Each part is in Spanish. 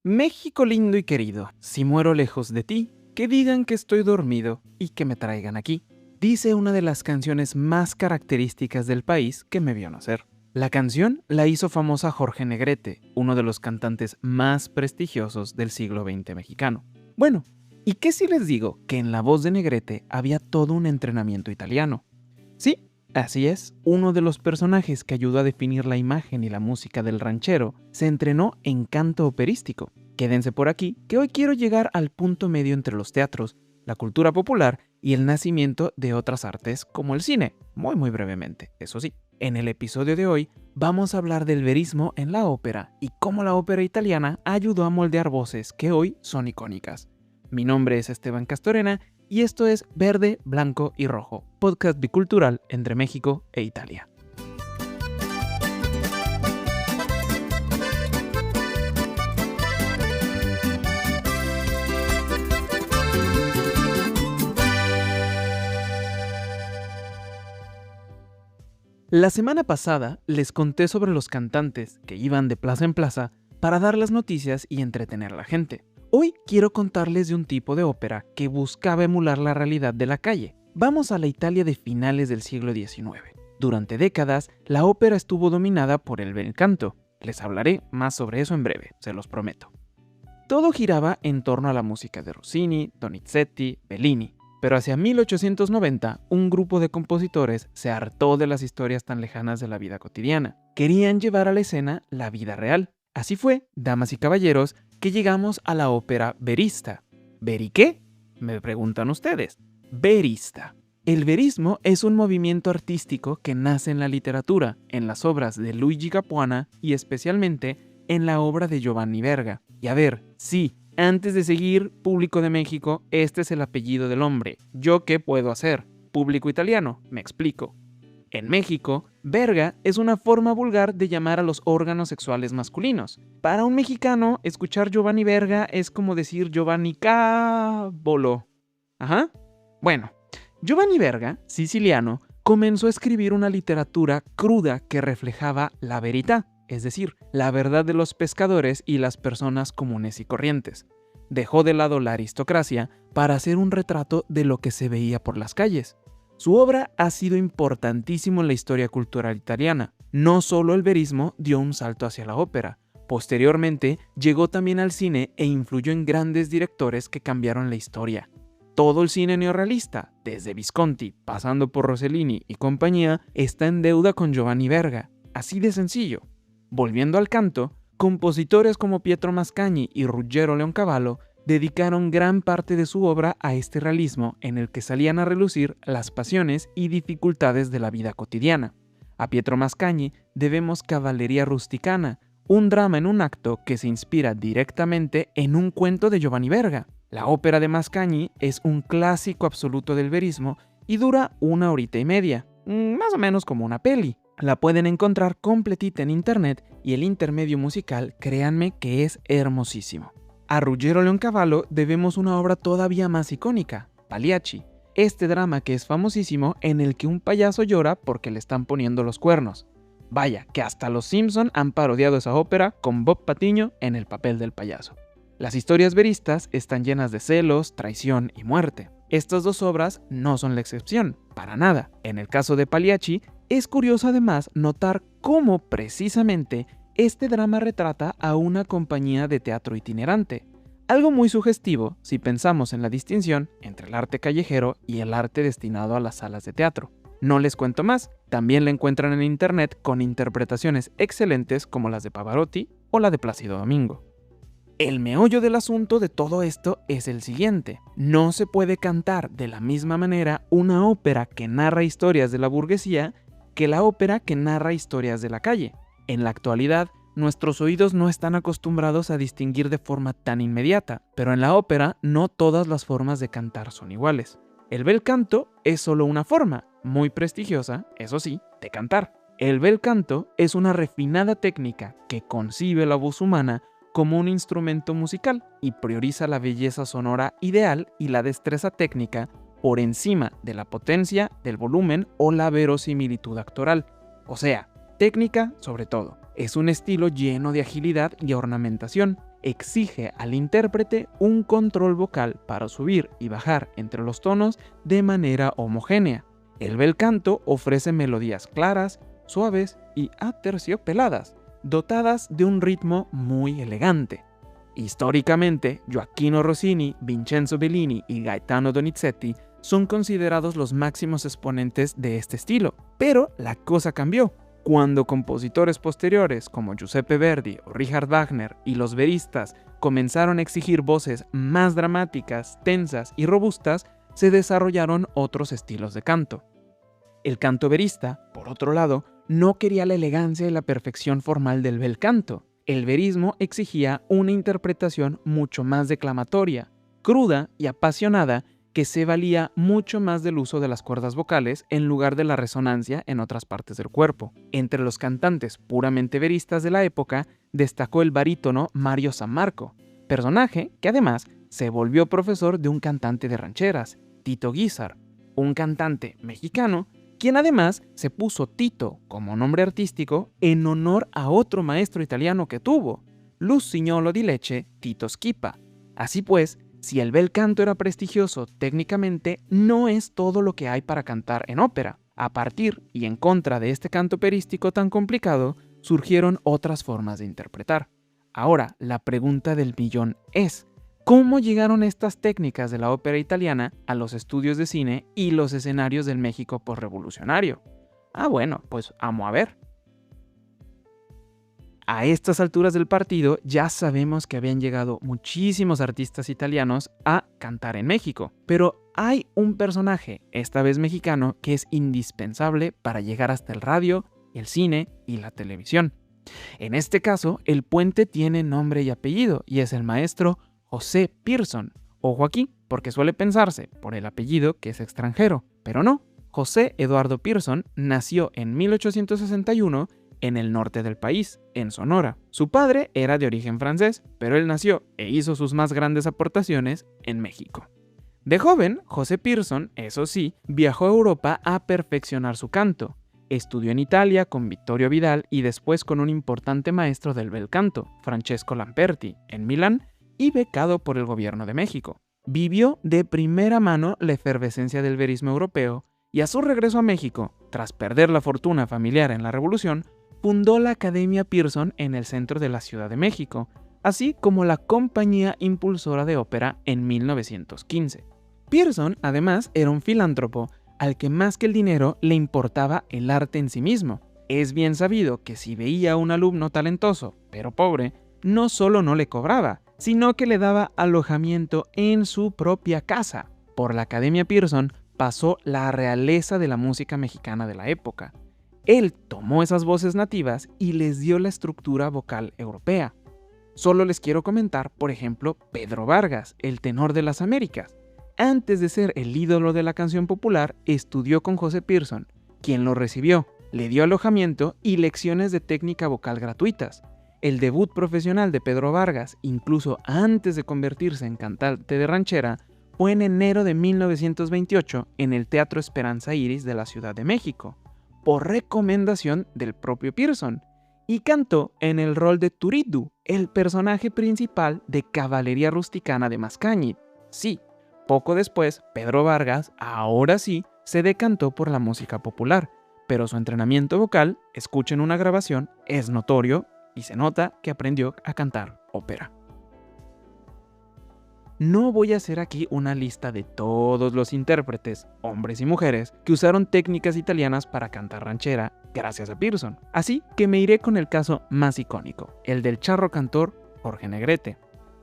México lindo y querido, si muero lejos de ti, que digan que estoy dormido y que me traigan aquí, dice una de las canciones más características del país que me vio nacer. La canción la hizo famosa Jorge Negrete, uno de los cantantes más prestigiosos del siglo XX mexicano. Bueno, ¿y qué si les digo que en la voz de Negrete había todo un entrenamiento italiano? Sí, así es, uno de los personajes que ayudó a definir la imagen y la música del ranchero se entrenó en canto operístico. Quédense por aquí, que hoy quiero llegar al punto medio entre los teatros, la cultura popular y el nacimiento de otras artes como el cine, muy brevemente, eso sí. En el episodio de hoy vamos a hablar del verismo en la ópera y cómo la ópera italiana ayudó a moldear voces que hoy son icónicas. Mi nombre es Esteban Castorena y esto es Verde, Blanco y Rojo, podcast bicultural entre México e Italia. La semana pasada les conté sobre los cantantes que iban de plaza en plaza para dar las noticias y entretener a la gente. Hoy quiero contarles de un tipo de ópera que buscaba emular la realidad de la calle. Vamos a la Italia de finales del siglo XIX. Durante décadas, la ópera estuvo dominada por el bel canto. Les hablaré más sobre eso en breve, se los prometo. Todo giraba en torno a la música de Rossini, Donizetti, Bellini. Pero hacia 1890, un grupo de compositores se hartó de las historias tan lejanas de la vida cotidiana. Querían llevar a la escena la vida real. Así fue, damas y caballeros, que llegamos a la ópera verista. ¿Veri qué? Me preguntan ustedes. Verista. El verismo es un movimiento artístico que nace en la literatura, en las obras de Luigi Capuana y especialmente en la obra de Giovanni Verga. Y a ver, sí, antes de seguir, público de México, este es el apellido del hombre. ¿Yo qué puedo hacer? Público italiano, me explico. En México, verga es una forma vulgar de llamar a los órganos sexuales masculinos. Para un mexicano, escuchar Giovanni Verga es como decir Giovanni Cabolo. Ajá. Bueno, Giovanni Verga, siciliano, comenzó a escribir una literatura cruda que reflejaba la verità, es decir, la verdad de los pescadores y las personas comunes y corrientes. Dejó de lado la aristocracia para hacer un retrato de lo que se veía por las calles. Su obra ha sido importantísimo en la historia cultural italiana. No solo el verismo dio un salto hacia la ópera. Posteriormente, llegó también al cine e influyó en grandes directores que cambiaron la historia. Todo el cine neorrealista, desde Visconti, pasando por Rossellini y compañía, está en deuda con Giovanni Verga. Así de sencillo. Volviendo al canto, compositores como Pietro Mascagni y Ruggero Leoncavallo dedicaron gran parte de su obra a este realismo en el que salían a relucir las pasiones y dificultades de la vida cotidiana. A Pietro Mascagni debemos Cavalleria Rusticana, un drama en un acto que se inspira directamente en un cuento de Giovanni Verga. La ópera de Mascagni es un clásico absoluto del verismo y dura 1 horita y media, más o menos como una peli. La pueden encontrar completita en internet y el intermedio musical, créanme que es hermosísimo. A Ruggero Leoncavallo debemos una obra todavía más icónica, Pagliacci, este drama que es famosísimo en el que un payaso llora porque le están poniendo los cuernos. Vaya, que hasta los Simpson han parodiado esa ópera con Bob Patiño en el papel del payaso. Las historias veristas están llenas de celos, traición y muerte. Estas dos obras no son la excepción, para nada. En el caso de Pagliacci, es curioso además notar cómo precisamente este drama retrata a una compañía de teatro itinerante. Algo muy sugestivo si pensamos en la distinción entre el arte callejero y el arte destinado a las salas de teatro. No les cuento más, también la encuentran en internet con interpretaciones excelentes como las de Pavarotti o la de Plácido Domingo. El meollo del asunto de todo esto es el siguiente. No se puede cantar de la misma manera una ópera que narra historias de la burguesía que la ópera que narra historias de la calle. En la actualidad, nuestros oídos no están acostumbrados a distinguir de forma tan inmediata, pero en la ópera no todas las formas de cantar son iguales. El bel canto es solo una forma, muy prestigiosa, eso sí, de cantar. El bel canto es una refinada técnica que concibe la voz humana como un instrumento musical y prioriza la belleza sonora ideal y la destreza técnica por encima de la potencia, del volumen o la verosimilitud actoral. O sea, técnica sobre todo. Es un estilo lleno de agilidad y ornamentación. exige al intérprete un control vocal para subir y bajar entre los tonos de manera homogénea. El bel canto ofrece melodías claras, suaves y aterciopeladas, dotadas de un ritmo muy elegante. Históricamente, Gioacchino Rossini, Vincenzo Bellini y Gaetano Donizetti son considerados los máximos exponentes de este estilo, pero la cosa cambió cuando compositores posteriores como Giuseppe Verdi o Richard Wagner y los veristas comenzaron a exigir voces más dramáticas, tensas y robustas. Se desarrollaron otros estilos de canto. El canto verista, por otro lado, no quería la elegancia y la perfección formal del bel canto. El verismo exigía una interpretación mucho más declamatoria, cruda y apasionada, que se valía mucho más del uso de las cuerdas vocales en lugar de la resonancia en otras partes del cuerpo. Entre los cantantes puramente veristas de la época destacó el barítono Mario Sammarco, personaje que además se volvió profesor de un cantante de rancheras, Tito Guízar, un cantante mexicano, quien además se puso Tito como nombre artístico en honor a otro maestro italiano que tuvo, Lucignolo di Lecce Tito Schipa. Así pues, si el bel canto era prestigioso técnicamente, no es todo lo que hay para cantar en ópera. A partir y en contra de este canto operístico tan complicado, surgieron otras formas de interpretar. Ahora, la pregunta del millón es: ¿cómo llegaron estas técnicas de la ópera italiana a los estudios de cine y los escenarios del México posrevolucionario? Bueno, pues vamos a ver. A estas alturas del partido ya sabemos que habían llegado muchísimos artistas italianos a cantar en México, pero hay un personaje, esta vez mexicano, que es indispensable para llegar hasta el radio, el cine y la televisión. En este caso, el puente tiene nombre y apellido y es el maestro José Pearson. Ojo aquí, porque suele pensarse por el apellido que es extranjero, pero no. José Eduardo Pearson nació en 1861 en el norte del país, en Sonora. Su padre era de origen francés, pero él nació e hizo sus más grandes aportaciones en México. De joven, José Pearson, eso sí, viajó a Europa a perfeccionar su canto. Estudió en Italia con Vittorio Vidal y después con un importante maestro del bel canto, Francesco Lamperti, en Milán, y becado por el gobierno de México. Vivió de primera mano la efervescencia del verismo europeo y a su regreso a México, tras perder la fortuna familiar en la Revolución, fundó la Academia Pearson en el centro de la Ciudad de México, así como la Compañía Impulsora de Ópera en 1915. Pearson, además, era un filántropo al que más que el dinero le importaba el arte en sí mismo. Es bien sabido que si veía a un alumno talentoso, pero pobre, no solo no le cobraba, sino que le daba alojamiento en su propia casa. Por la Academia Pearson pasó la realeza de la música mexicana de la época. Él tomó esas voces nativas y les dio la estructura vocal europea. Solo les quiero comentar, por ejemplo, Pedro Vargas, el tenor de las Américas. Antes de ser el ídolo de la canción popular, estudió con José Pearson, quien lo recibió, le dio alojamiento y lecciones de técnica vocal gratuitas. El debut profesional de Pedro Vargas, incluso antes de convertirse en cantante de ranchera, fue en enero de 1928 en el Teatro Esperanza Iris de la Ciudad de México, por recomendación del propio Pearson, y cantó en el rol de Turiddu, el personaje principal de Caballería Rusticana de Mascagni. Sí, poco después, Pedro Vargas, ahora sí, se decantó por la música popular, pero su entrenamiento vocal, escuchen una grabación, es notorio y se nota que aprendió a cantar ópera. No voy a hacer aquí una lista de todos los intérpretes, hombres y mujeres, que usaron técnicas italianas para cantar ranchera gracias a Pearson, así que me iré con el caso más icónico, el del charro cantor Jorge Negrete.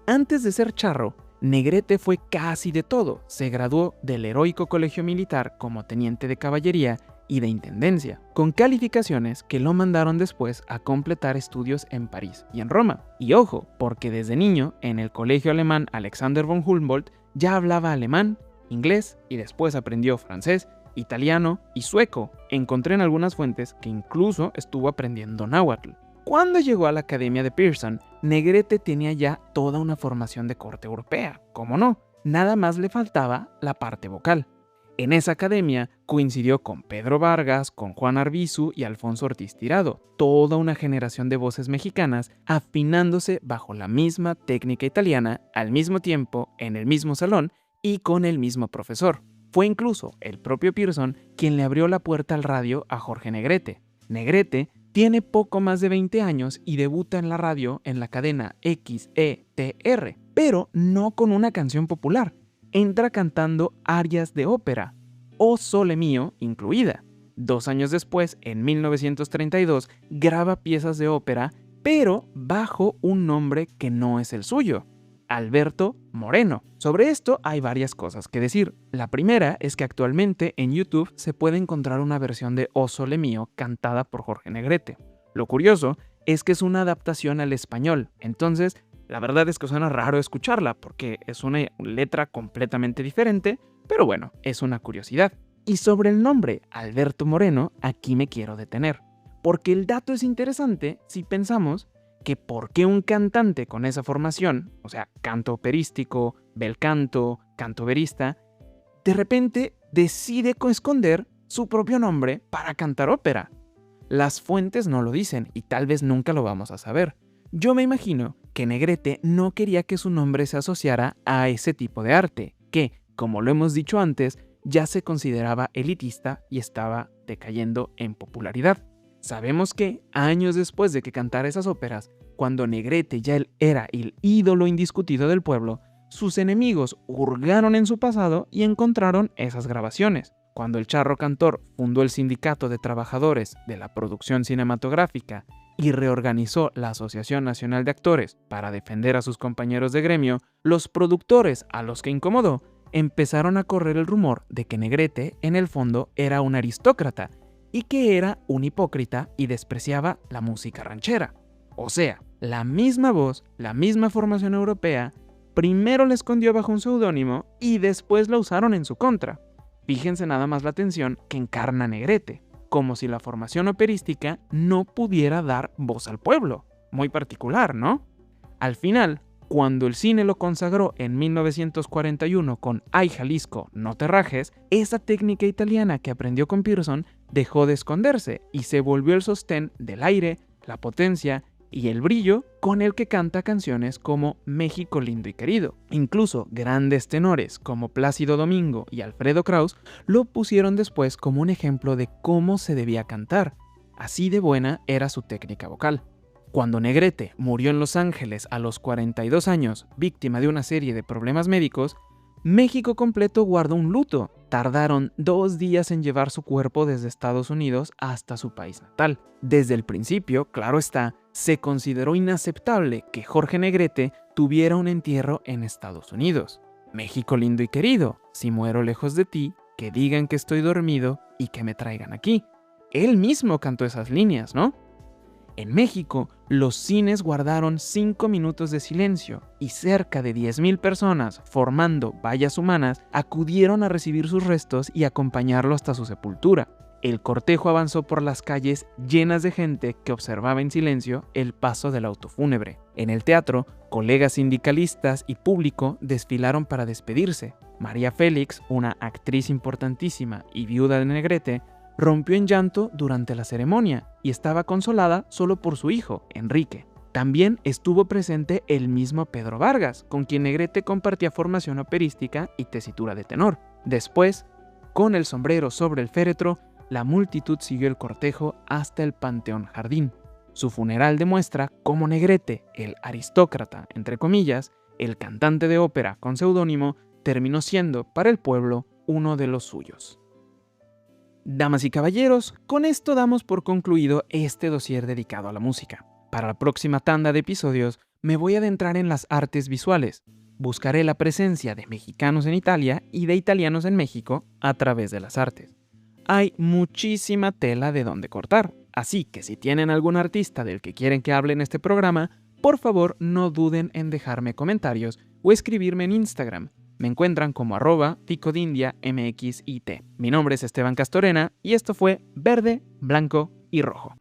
Antes de ser charro, Negrete fue casi de todo. Se graduó del heroico colegio militar como teniente de caballería y de intendencia, con calificaciones que lo mandaron después a completar estudios en París y en Roma. Y ojo, porque desde niño, en el colegio alemán Alexander von Humboldt, ya hablaba alemán, inglés y después aprendió francés, italiano y sueco. Encontré en algunas fuentes que incluso estuvo aprendiendo náhuatl. Cuando llegó a la Academia de Pearson, Negrete tenía ya toda una formación de corte europea, ¿cómo no? Nada más le faltaba la parte vocal. En esa academia coincidió con Pedro Vargas, con Juan Arbizu y Alfonso Ortiz Tirado, toda una generación de voces mexicanas afinándose bajo la misma técnica italiana, al mismo tiempo, en el mismo salón y con el mismo profesor. Fue incluso el propio Pearson quien le abrió la puerta al radio a Jorge Negrete. Negrete tiene poco más de 20 años y debuta en la radio en la cadena XETR, pero no con una canción popular. Entra cantando arias de ópera, O Sole Mio incluida. 2 años después, en 1932, graba piezas de ópera, pero bajo un nombre que no es el suyo, Alberto Moreno. Sobre esto hay varias cosas que decir. La primera es que actualmente en YouTube se puede encontrar una versión de O Sole Mio cantada por Jorge Negrete. Lo curioso es que es una adaptación al español, entonces la verdad es que suena raro escucharla porque es una letra completamente diferente, pero bueno, es una curiosidad. Y sobre el nombre Alberto Moreno, aquí me quiero detener, porque el dato es interesante si pensamos que por qué un cantante con esa formación, o sea, canto operístico, bel canto, canto verista, de repente decide esconder su propio nombre para cantar ópera. Las fuentes no lo dicen y tal vez nunca lo vamos a saber. Yo me imagino que Negrete no quería que su nombre se asociara a ese tipo de arte, que, como lo hemos dicho antes, ya se consideraba elitista y estaba decayendo en popularidad. Sabemos que, años después de que cantara esas óperas, cuando Negrete ya era el ídolo indiscutido del pueblo, sus enemigos hurgaron en su pasado y encontraron esas grabaciones. Cuando el charro cantor fundó el Sindicato de Trabajadores de la Producción Cinematográfica y reorganizó la Asociación Nacional de Actores para defender a sus compañeros de gremio, los productores a los que incomodó empezaron a correr el rumor de que Negrete en el fondo era un aristócrata y que era un hipócrita y despreciaba la música ranchera. O sea, la misma voz, la misma formación europea, primero la escondió bajo un seudónimo y después la usaron en su contra. Fíjense nada más la tensión que encarna Negrete, como si la formación operística no pudiera dar voz al pueblo. Muy particular, ¿no? Al final, cuando el cine lo consagró en 1941 con Ay Jalisco, no te rajes, esa técnica italiana que aprendió con Pearson dejó de esconderse y se volvió el sostén del aire, la potencia y el brillo con el que canta canciones como México lindo y querido. Incluso grandes tenores como Plácido Domingo y Alfredo Kraus lo pusieron después como un ejemplo de cómo se debía cantar. Así de buena era su técnica vocal. Cuando Negrete murió en Los Ángeles a los 42 años, víctima de una serie de problemas médicos, México completo guardó un luto. Tardaron 2 días en llevar su cuerpo desde Estados Unidos hasta su país natal. Desde el principio, claro está, se consideró inaceptable que Jorge Negrete tuviera un entierro en Estados Unidos. México lindo y querido, si muero lejos de ti, que digan que estoy dormido y que me traigan aquí. Él mismo cantó esas líneas, ¿no? En México, los cines guardaron 5 minutos de silencio y cerca de 10,000 personas, formando vallas humanas, acudieron a recibir sus restos y acompañarlo hasta su sepultura. El cortejo avanzó por las calles llenas de gente que observaba en silencio el paso del auto fúnebre. En el teatro, colegas sindicalistas y público desfilaron para despedirse. María Félix, una actriz importantísima y viuda de Negrete, rompió en llanto durante la ceremonia y estaba consolada solo por su hijo, Enrique. También estuvo presente el mismo Pedro Vargas, con quien Negrete compartía formación operística y tesitura de tenor. Después, con el sombrero sobre el féretro, la multitud siguió el cortejo hasta el Panteón Jardín. Su funeral demuestra cómo Negrete, el aristócrata, entre comillas, el cantante de ópera con seudónimo, terminó siendo, para el pueblo, uno de los suyos. Damas y caballeros, con esto damos por concluido este dossier dedicado a la música. Para la próxima tanda de episodios me voy a adentrar en las artes visuales. Buscaré la presencia de mexicanos en Italia y de italianos en México a través de las artes. Hay muchísima tela de donde cortar, así que si tienen algún artista del que quieren que hable en este programa, por favor no duden en dejarme comentarios o escribirme en Instagram. Me encuentran como @ficodindiamxit. Mi nombre es Esteban Castorena y esto fue Verde, Blanco y Rojo.